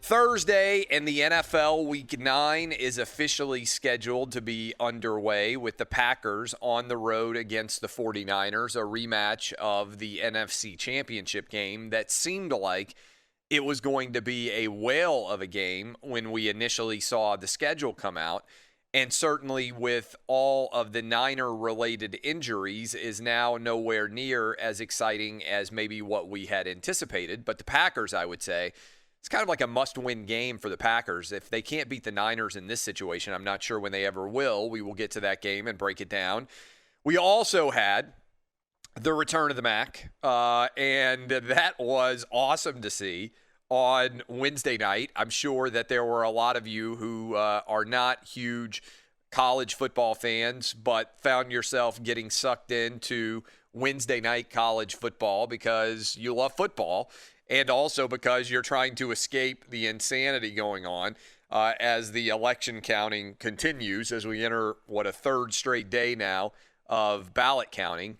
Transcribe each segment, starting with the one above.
Thursday, and the NFL Week 9 is officially scheduled to be underway with the Packers on the road against the 49ers, a rematch of the NFC Championship game that seemed like it was going to be a whale of a game when we initially saw the schedule come out. And certainly with all of the Niner-related injuries is now nowhere near as exciting as maybe what we had anticipated. But the Packers, I would say, it's kind of like a must-win game for the Packers. If they can't beat the Niners in this situation, I'm not sure when they ever will. We will get to that game and break it down. We also had the return of the Mac, and that was awesome to see on Wednesday night. I'm sure that there were a lot of you who are not huge college football fans, but found yourself getting sucked into Wednesday night college football because you love football, and also because you're trying to escape the insanity going on as the election counting continues, as we enter, a third straight day now of ballot counting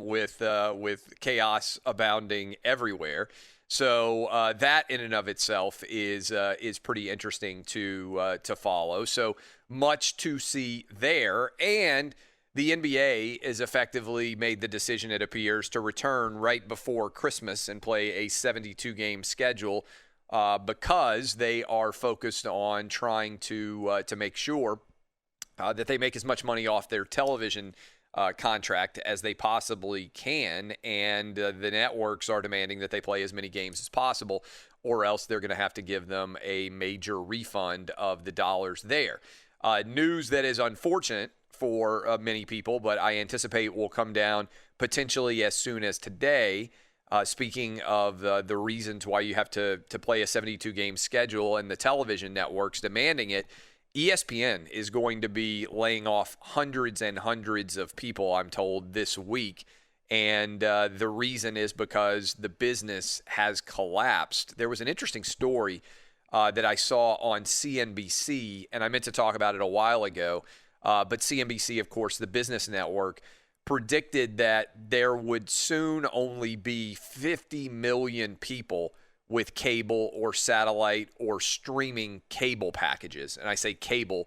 with chaos abounding everywhere. So that in and of itself is pretty interesting to follow. So much to see there. And the NBA has effectively made the decision, it appears, to return right before Christmas and play a 72-game schedule because they are focused on trying to make sure that they make as much money off their television contract as they possibly can, and the networks are demanding that they play as many games as possible, or else they're going to have to give them a major refund of the dollars there. News that is unfortunate for many people, but I anticipate will come down potentially as soon as today. Speaking of the reasons why you have to play a 72-game schedule and the television networks demanding it, ESPN is going to be laying off hundreds and hundreds of people, I'm told, this week. And the reason is because the business has collapsed. There was an interesting story that I saw on CNBC, and I meant to talk about it a while ago. But CNBC, of course, the business network, predicted that there would soon only be 50 million people with cable or satellite or streaming cable packages. And I say cable,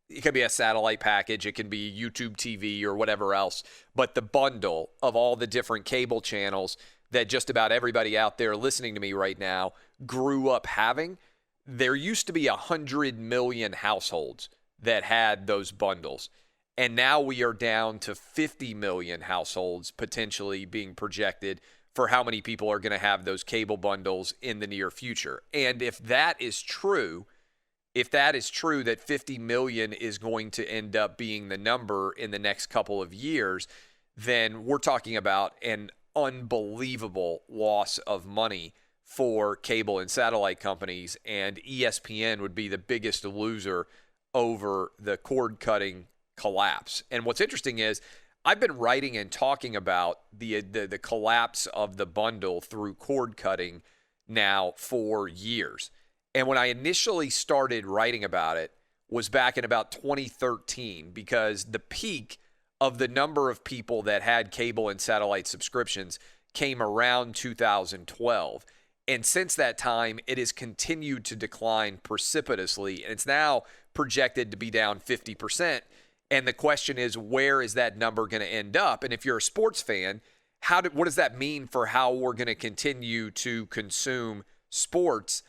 it could be a satellite package, it can be YouTube TV or whatever else. But the bundle of all the different cable channels that just about everybody out there listening to me right now grew up having, there used to be 100 million households that had those bundles. And now we are down to 50 million households potentially being projected for how many people are going to have those cable bundles in the near future. And if that is true that 50 million is going to end up being the number in the next couple of years, then we're talking about an unbelievable loss of money for cable and satellite companies, and ESPN would be the biggest loser over the cord-cutting collapse. And what's interesting is I've been writing and talking about the collapse of the bundle through cord cutting now for years. And when I initially started writing about it was back in about 2013, because the peak of the number of people that had cable and satellite subscriptions came around 2012. And since that time, it has continued to decline precipitously, and it's now projected to be down 50%. And the question is, where is that number going to end up? And if you're a sports fan, what does that mean for how we're going to continue to consume sports?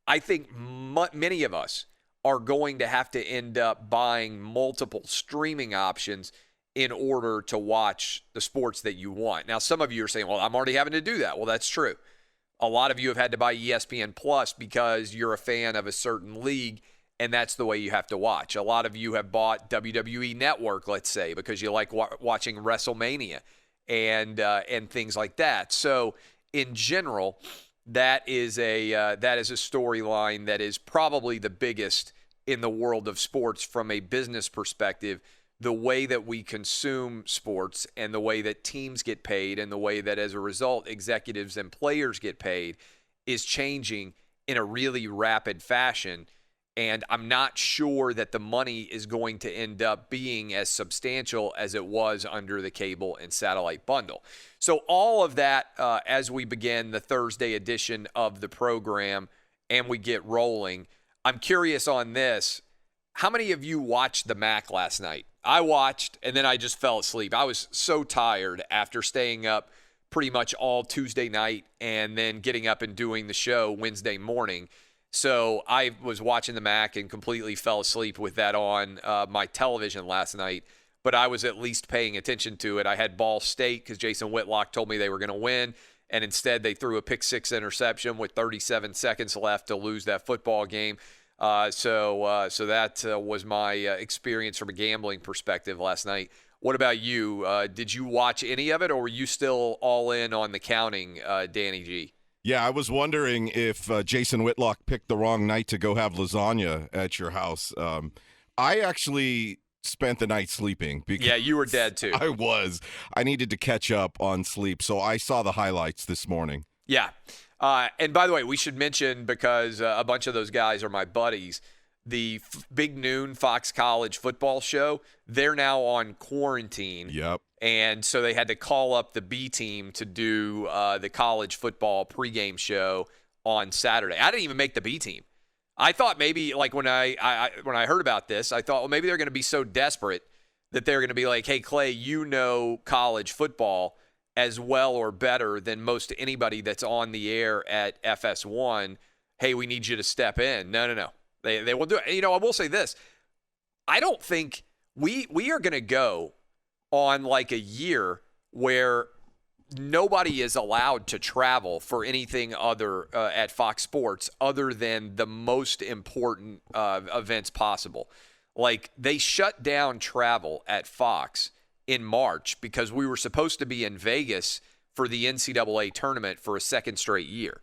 I think many of us are going to have to end up buying multiple streaming options in order to watch the sports that you want. Now, some of you are saying, well, I'm already having to do that. Well, that's true. A lot of you have had to buy ESPN Plus because you're a fan of a certain league, and that's the way you have to watch. A lot of you have bought WWE Network, let's say, because you like watching WrestleMania and things like that. So, in general, that is a storyline that is probably the biggest in the world of sports from a business perspective. The way that we consume sports and the way that teams get paid and the way that, as a result, executives and players get paid is changing in a really rapid fashion. And I'm not sure that the money is going to end up being as substantial as it was under the cable and satellite bundle. So all of that as we begin the Thursday edition of the program and we get rolling. I'm curious on this. How many of you watched the MAC last night? I watched, and then I just fell asleep. I was so tired after staying up pretty much all Tuesday night and then getting up and doing the show Wednesday morning. So I was watching the MAC and completely fell asleep with that on my television last night. But I was at least paying attention to it. I had Ball State because Jason Whitlock told me they were going to win, and instead they threw a pick-6 interception with 37 seconds left to lose that football game. So that was my experience from a gambling perspective last night. What about you? Did you watch any of it, or were you still all in on the counting, Danny G? Yeah, I was wondering if Jason Whitlock picked the wrong night to go have lasagna at your house. I actually spent the night sleeping. Yeah, you were dead too. I was. I needed to catch up on sleep, so I saw the highlights this morning. Yeah. And by the way, we should mention, because a bunch of those guys are my buddies, the Big Noon Fox College football show, they're now on quarantine. Yep. And so they had to call up the B team to do the college football pregame show on Saturday. I didn't even make the B team. I thought maybe, like, when I heard about this, I thought, well, maybe they're going to be so desperate that they're going to be like, hey, Clay, you know college football as well or better than most anybody that's on the air at FS1. Hey, we need you to step in. No. They will do it. And, I will say this. I don't think we are going to go on like a year where nobody is allowed to travel for anything other at Fox Sports other than the most important events possible. Like, they shut down travel at Fox in March because we were supposed to be in Vegas for the NCAA tournament for a second straight year.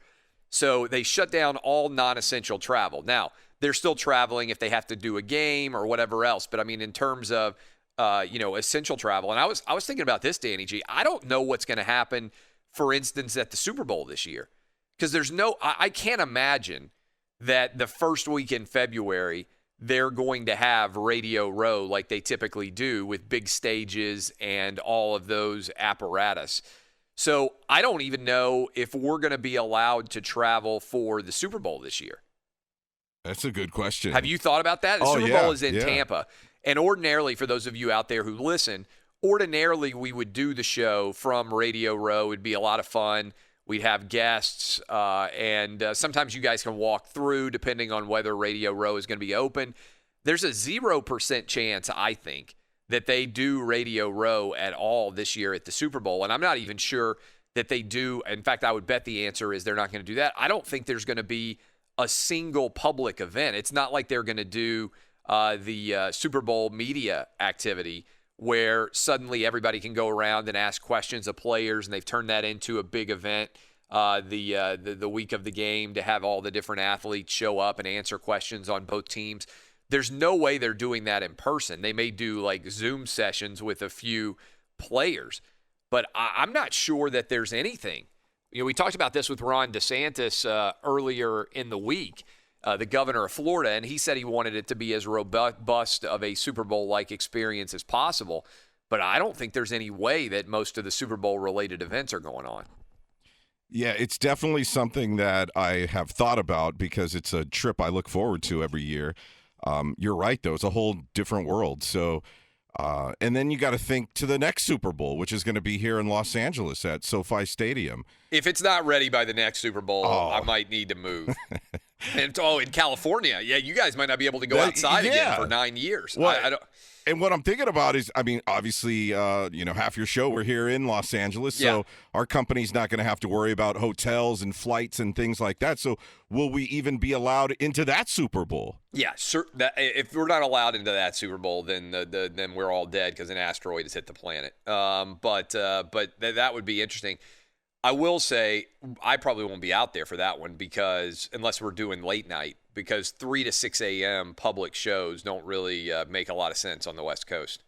So they shut down all non-essential travel. Now, they're still traveling if they have to do a game or whatever else. But, I mean, in terms of essential travel. And I was thinking about this, Danny G. I don't know what's going to happen, for instance, at the Super Bowl this year. Because I can't imagine that the first week in February, they're going to have Radio Row like they typically do with big stages and all of those apparatus. So I don't even know if we're going to be allowed to travel for the Super Bowl this year. That's a good question. Have you thought about that? The Super Bowl is in Tampa. And ordinarily, for those of you out there who listen, ordinarily we would do the show from Radio Row. It would be a lot of fun. We'd have guests, and sometimes you guys can walk through depending on whether Radio Row is going to be open. There's a 0% chance, I think, that they do Radio Row at all this year at the Super Bowl. And I'm not even sure that they do. In fact, I would bet the answer is they're not going to do that. I don't think there's going to be a single public event. It's not like they're going to do the Super Bowl media activity where suddenly everybody can go around and ask questions of players, and they've turned that into a big event the week of the game to have all the different athletes show up and answer questions on both teams. There's no way they're doing that in person. They may do like Zoom sessions with a few players, but I'm not sure that there's anything. We talked about this with Ron DeSantis earlier in the week, the governor of Florida, and he said he wanted it to be as robust of a Super Bowl-like experience as possible. But I don't think there's any way that most of the Super Bowl-related events are going on. Yeah, it's definitely something that I have thought about because it's a trip I look forward to every year. You're right, though. It's a whole different world. So, and then you got to think to the next Super Bowl, which is going to be here in Los Angeles at SoFi Stadium. If it's not ready by the next Super Bowl, I might need to move. And in California, you guys might not be able to go outside again for 9 years. Well, I don't. And what I'm thinking about is, I mean, obviously, half your show we're here in Los Angeles, so our company's not going to have to worry about hotels and flights and things like that. So will we even be allowed into that Super Bowl? Yeah, if we're not allowed into that Super Bowl, then we're all dead because an asteroid has hit the planet. But that would be interesting. I will say I probably won't be out there for that one because unless we're doing late night, because 3 to 6 a.m. public shows don't really make a lot of sense on the West Coast.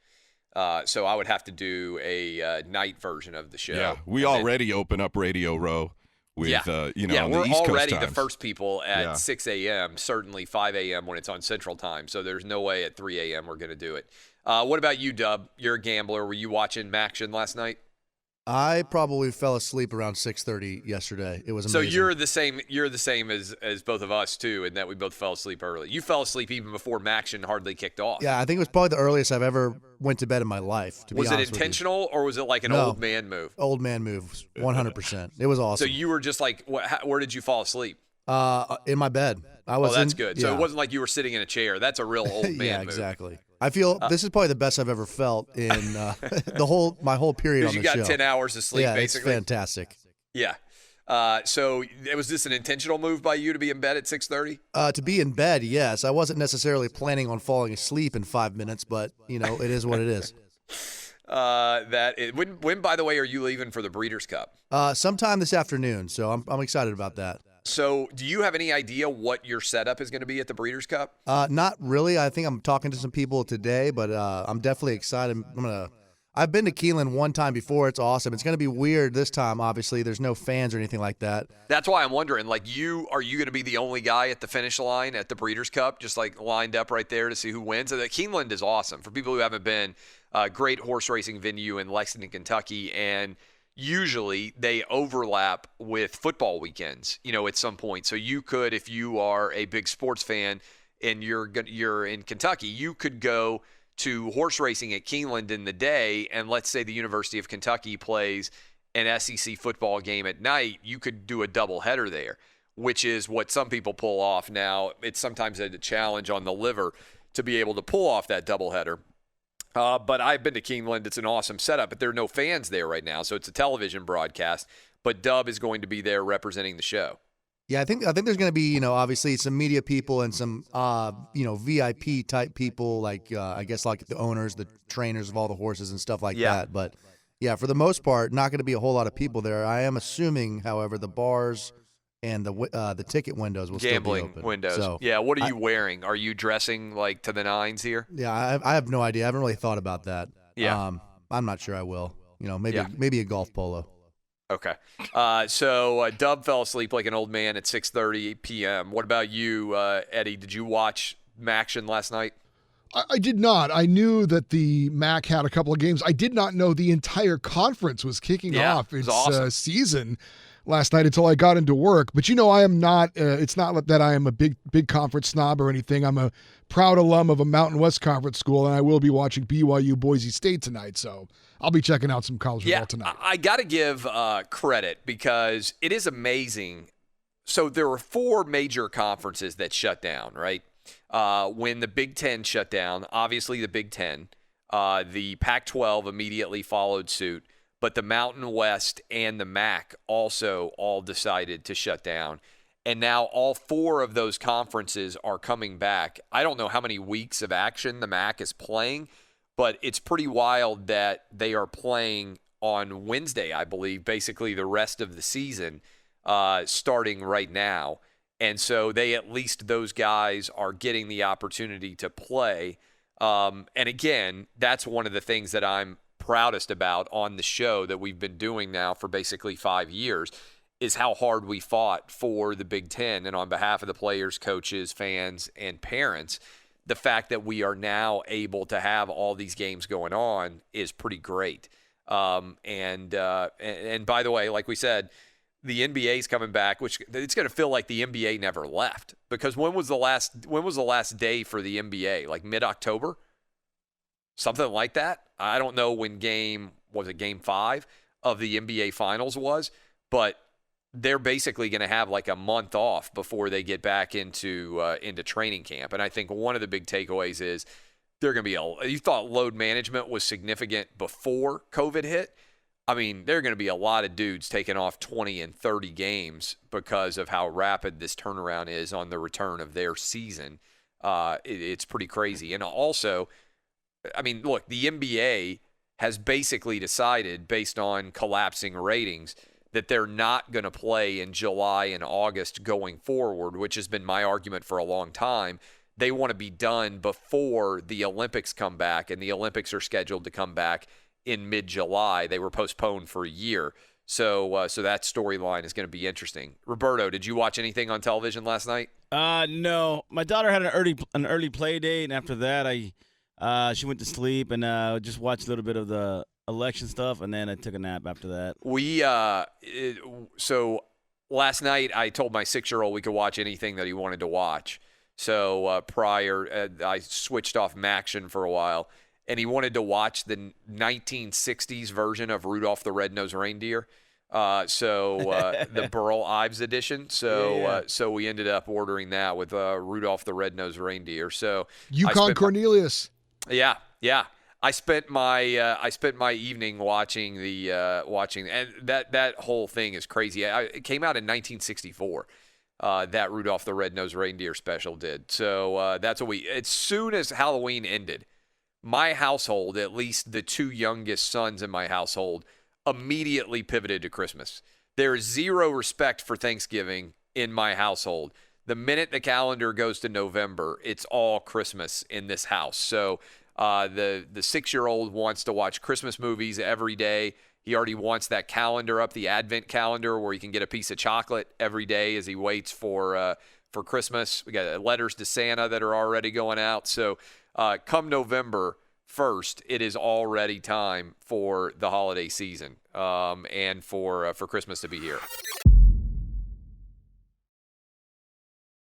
So I would have to do a night version of the show. Yeah, we already open up Radio Row with, on the East Coast we're already times. the first people at 6 a.m., certainly 5 a.m. when it's on Central Time. So there's no way at 3 a.m. we're going to do it. What about you, Dub? You're a gambler. Were you watching Maction last night? I probably fell asleep around 6:30 yesterday. It was amazing. So you're the same. You're the same as both of us too, in that we both fell asleep early. You fell asleep even before Maction hardly kicked off. Yeah, I think it was probably the earliest I've ever went to bed in my life. To be Was it honest with you. intentional or was it like an old man move? Old man move, 100%. It was awesome. So you were just like, where did you fall asleep? In my bed. I was. That's good. Yeah. So it wasn't like you were sitting in a chair. That's a real old man yeah, move. exactly. I feel this is probably the best I've ever felt in my whole period on the show. Because you got 10 hours of sleep, yeah, basically. It's fantastic. Yeah. So was this an intentional move by you to be in bed at 6:30? To be in bed, yes. I wasn't necessarily planning on falling asleep in 5 minutes, but it is what it is. When, by the way, are you leaving for the Breeders' Cup? Sometime this afternoon, so I'm excited about that. So do you have any idea what your setup is going to be at the Breeders' Cup? Not really. I think I'm talking to some people today, but I'm definitely excited. I've been to Keeneland one time before. It's awesome. It's going to be weird this time, obviously. There's no fans or anything like that. That's why I'm wondering, are you going to be the only guy at the finish line at the Breeders' Cup, just like lined up right there to see who wins? So the Keeneland is awesome. For people who haven't been, great horse racing venue in Lexington, Kentucky, and usually they overlap with football weekends, at some point. So you could, if you are a big sports fan and you're in Kentucky, you could go to horse racing at Keeneland in the day, and let's say the University of Kentucky plays an SEC football game at night, you could do a doubleheader there, which is what some people pull off now. It's sometimes a challenge on the liver to be able to pull off that doubleheader. But I've been to Keeneland. It's an awesome setup, but there are no fans there right now, so it's a television broadcast. But Dub is going to be there representing the show. Yeah, I think there's going to be, obviously some media people and some, VIP type people, like I guess like the owners, the trainers of all the horses and stuff like that. But yeah, for the most part, not going to be a whole lot of people there. I am assuming, however, the bars and the ticket windows will still be open. Gambling windows. So, yeah, what are you wearing? Are you dressing like to the nines here? Yeah, I have no idea. I haven't really thought about that. Yeah. I'm not sure I will. Maybe a golf polo. Okay. So Dub fell asleep like an old man at 6:30 p.m. What about you, Eddie? Did you watch Maction last night? I did not. I knew that the MAC had a couple of games. I did not know the entire conference was kicking off its awesome. Season last night until I got into work. But I am not. It's not that I am a big conference snob or anything. I'm a proud alum of a Mountain West Conference school, and I will be watching BYU Boise State tonight. So I'll be checking out some college football tonight. I got to give credit because it is amazing. So there were 4 major conferences that shut down, right? When the Big Ten shut down, obviously the Big Ten, the Pac-12 immediately followed suit, but the Mountain West and the MAC also all decided to shut down. And now all 4 of those conferences are coming back. I don't know how many weeks of action the MAC is playing, but it's pretty wild that they are playing on Wednesday, I believe, basically the rest of the season, starting right now. And so at least those guys are getting the opportunity to play. And again, that's one of the things that I'm proudest about on the show that we've been doing now for basically 5 years is how hard we fought for the Big Ten. And on behalf of the players, coaches, fans, and parents, the fact that we are now able to have all these games going on is pretty great. And by the way, like we said, the NBA is coming back, which it's going to feel like the NBA never left, because when was the last day for the NBA? Like mid-October? Something like that. I don't know when game 5 of the NBA Finals was, but they're basically going to have like a month off before they get back into training camp. And I think one of the big takeaways is they're going to be you thought load management was significant before COVID hit. I mean, there are going to be a lot of dudes taking off 20 and 30 games because of how rapid this turnaround is on the return of their season. It's pretty crazy. And also, I mean, look, the NBA has basically decided, based on collapsing ratings, that they're not going to play in July and August going forward, which has been my argument for a long time. They want to be done before the Olympics come back, and the Olympics are scheduled to come back in mid-July. They were postponed for a year. So that storyline is going to be interesting. Roberto, did you watch anything on television last night? No. My daughter had an early play date, and after that, she went to sleep, and just watched a little bit of election stuff, and then I took a nap after that. So last night I told my 6-year-old we could watch anything that he wanted to watch. So I switched off Maction for a while, and he wanted to watch the 1960s version of Rudolph the Red-Nosed Reindeer. The Burl Ives edition. So we ended up ordering that with Rudolph the Red-Nosed Reindeer. So Yukon Cornelius. Yeah. I spent my evening watching and that whole thing is crazy. It came out in 1964. That Rudolph the Red-Nosed Reindeer special did. So that's what as soon as Halloween ended, my household, at least the 2 youngest sons in my household, immediately pivoted to Christmas. There is zero respect for Thanksgiving in my household. The minute the calendar goes to November, it's all Christmas in this house. So the 6-year-old wants to watch Christmas movies every day. He already wants that calendar up, the Advent calendar, where he can get a piece of chocolate every day as he waits for Christmas. We got letters to Santa that are already going out. So come November 1st, it is already time for the holiday season and for Christmas to be here.